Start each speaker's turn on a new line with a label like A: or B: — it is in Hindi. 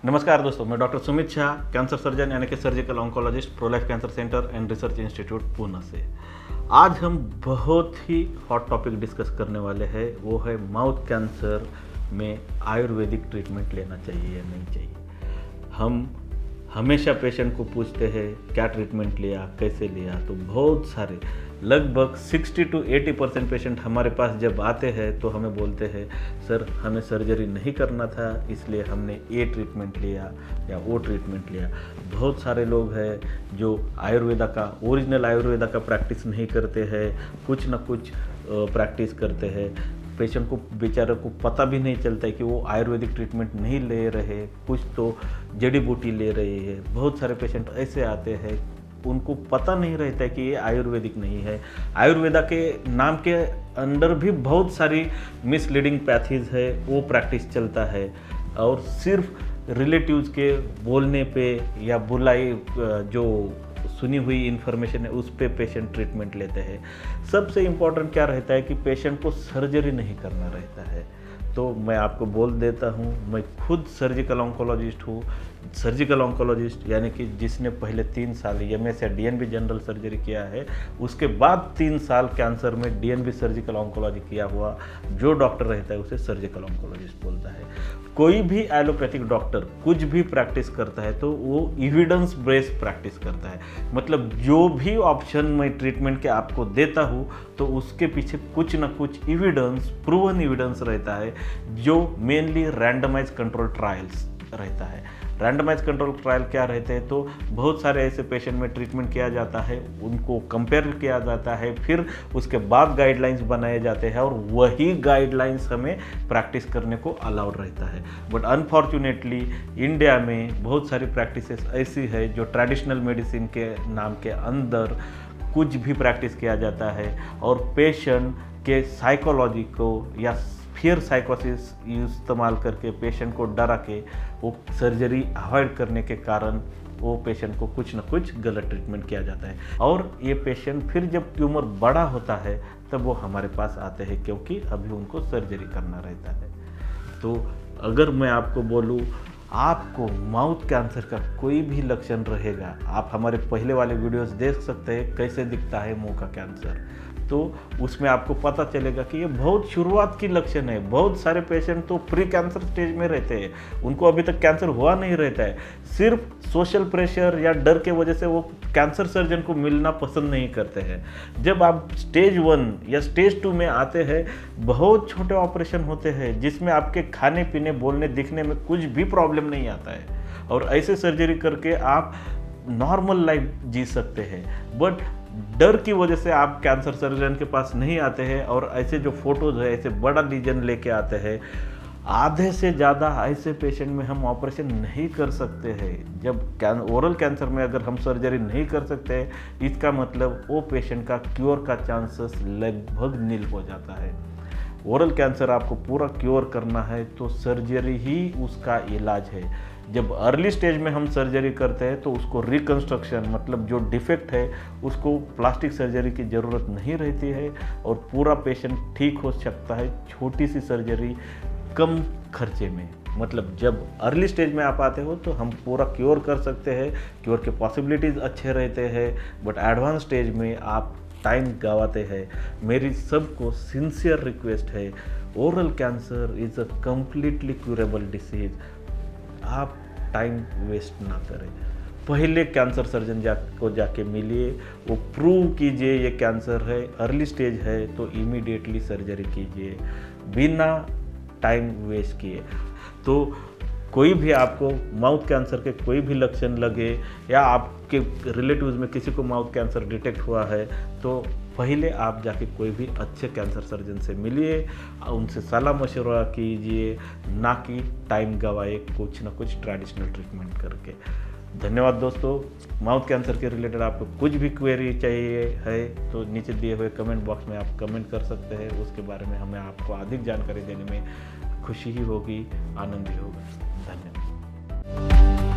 A: नमस्कार दोस्तों, मैं doctor Sumit Shah, cancer surgeon यानी कि surgical oncologist, Prolife cancer centre and research institute Poona से। आज हम बहुत ही हॉट टॉपिक डिस्कस करने वाले हैं, वो है माउथ कैंसर में आयुर्वेदिक ट्रीटमेंट लेना चाहिए या नहीं चाहिए। हम हमेशा पेशेंट को पूछते हैं क्या ट्रीटमेंट लिया, कैसे लिया, तो बहुत सारे लगभग 60 to 80% पेशेंट हमारे पास जब आते हैं तो हमें बोलते हैं सर हमें सर्जरी नहीं करना था, इसलिए हमने ये ट्रीटमेंट लिया या वो ट्रीटमेंट लिया। बहुत सारे लोग हैं जो आयुर्वेदा का ओरिजिनल आयुर्वेदा का प्रैक्टिस नहीं करते हैं, कुछ ना कुछ प्रैक्टिस करते हैं। पेशेंट को बेचारे को पता भी नहीं चलता है कि वो आयुर्वेदिक ट्रीटमेंट नहीं ले रहे, कुछ तो जड़ी बूटी ले रहे हैं। बहुत सारे पेशेंट ऐसे आते हैं, उनको पता नहीं रहता है कि ये आयुर्वेदिक नहीं है। आयुर्वेदा के नाम के अंदर भी बहुत सारी मिसलीडिंग पैथीज है, वो प्रैक्टिस चलता है और सिर्फ रिलेटिव्स के बोलने पे या बुलाई जो सुनी हुई इन्फॉर्मेशन है उस पे पेशेंट ट्रीटमेंट लेते हैं। सबसे इम्पोर्टेंट क्या रहता है कि पेशेंट को सर्जरी नहीं करना रहता है। तो मैं आपको बोल देता हूँ, मैं खुद सर्जिकल ऑन्कोलॉजिस्ट हूँ। सर्जिकल ऑन्कोलॉजिस्ट यानी कि जिसने पहले 3 साल एमएस या डीएनबी जनरल सर्जरी किया है, उसके बाद 3 साल कैंसर में डीएनबी सर्जिकल ऑन्कोलॉजी किया हुआ जो डॉक्टर रहता है उसे सर्जिकल ऑन्कोलॉजिस्ट बोलता है। कोई भी एलोपैथिक डॉक्टर कुछ भी प्रैक्टिस करता है तो वो एविडेंस बेस्ड प्रैक्टिस करता है। मतलब जो भी ऑप्शन मैं ट्रीटमेंट के आपको देता हूँ तो उसके पीछे कुछ ना कुछ एविडेंस, प्रूवन एविडेंस रहता है, जो मेनली रैंडमाइज कंट्रोल ट्रायल्स रहता है। रैंडमाइज कंट्रोल ट्रायल क्या रहते हैं, तो बहुत सारे ऐसे पेशेंट में ट्रीटमेंट किया जाता है, उनको कंपेयर किया जाता है, फिर उसके बाद गाइडलाइंस बनाए जाते हैं और वही गाइडलाइंस हमें प्रैक्टिस करने को अलाउड रहता है। बट अनफॉर्चुनेटली इंडिया में बहुत सारी प्रैक्टिसेस ऐसी है जो ट्रेडिशनल मेडिसिन के नाम के अंदर कुछ भी प्रैक्टिस किया जाता है और पेशेंट के साइकोलॉजी को या फिर साइकोसिस इस्तेमाल करके पेशेंट को डरा के वो सर्जरी अवॉइड करने के कारण वो पेशेंट को कुछ ना कुछ गलत ट्रीटमेंट किया जाता है। और ये पेशेंट फिर जब ट्यूमर बड़ा होता है तब वो हमारे पास आते हैं, क्योंकि अभी उनको सर्जरी करना रहता है। तो अगर मैं आपको बोलूँ, आपको माउथ कैंसर का कोई भी लक्षण रहेगा, आप हमारे पहले वाले वीडियोस देख सकते हैं कैसे दिखता है मुंह का कैंसर, तो उसमें आपको पता चलेगा कि ये बहुत शुरुआत की लक्षण है। बहुत सारे पेशेंट तो प्री कैंसर स्टेज में रहते हैं, उनको अभी तक कैंसर हुआ नहीं रहता है। सिर्फ सोशल प्रेशर या डर के वजह से वो कैंसर सर्जन को मिलना पसंद नहीं करते हैं। जब आप स्टेज 1 या स्टेज 2 में आते हैं, बहुत छोटे ऑपरेशन होते हैं जिसमें आपके खाने पीने, बोलने, दिखने में कुछ भी प्रॉब्लम नहीं आता है और ऐसे सर्जरी करके आप नॉर्मल लाइफ जी सकते हैं। बट डर की वजह से आप कैंसर सर्जन के पास नहीं आते हैं और ऐसे जो फोटोज है, ऐसे बड़ा लीजन लेके आते हैं। आधे से ज़्यादा ऐसे पेशेंट में हम ऑपरेशन नहीं कर सकते हैं। जब ओरल कैंसर में अगर हम सर्जरी नहीं कर सकते हैं, इसका मतलब वो पेशेंट का क्योर का चांसेस लगभग नील हो जाता है। ओरल कैंसर आपको पूरा क्योर करना है तो सर्जरी ही उसका इलाज है। जब अर्ली स्टेज में हम सर्जरी करते हैं तो उसको रिकंस्ट्रक्शन, मतलब जो डिफेक्ट है उसको प्लास्टिक सर्जरी की ज़रूरत नहीं रहती है और पूरा पेशेंट ठीक हो सकता है छोटी सी सर्जरी कम खर्चे में। मतलब जब अर्ली स्टेज में आप आते हो तो हम पूरा क्योर कर सकते हैं, क्योर के पॉसिबिलिटीज़ अच्छे रहते हैं। बट एडवांस स्टेज में आप टाइम गवाते हैं। मेरी सबको सिंसियर रिक्वेस्ट है, oral cancer is a completely curable disease. आप टाइम वेस्ट ना करें, पहले कैंसर सर्जन को जाके मिलिए, वो प्रूव कीजिए ये कैंसर है, अर्ली स्टेज है तो इमीडिएटली सर्जरी कीजिए बिना टाइम वेस्ट किए। तो कोई भी आपको माउथ कैंसर के कोई भी लक्षण लगे या आपके रिलेटिव्स में किसी को माउथ कैंसर डिटेक्ट हुआ है तो पहले आप जाके कोई भी अच्छे कैंसर सर्जन से मिलिए, उनसे सलाह मशवरा कीजिए, ना कि टाइम गवाए कुछ ना कुछ ट्रेडिशनल ट्रीटमेंट करके। धन्यवाद दोस्तों। माउथ कैंसर के रिलेटेड आपको कुछ भी क्वेरी चाहिए है तो नीचे दिए हुए कमेंट बॉक्स में आप कमेंट कर सकते हैं। उसके बारे में हमें आपको अधिक जानकारी देने में खुशी ही होगी, आनंद ही होगा। धन्यवाद।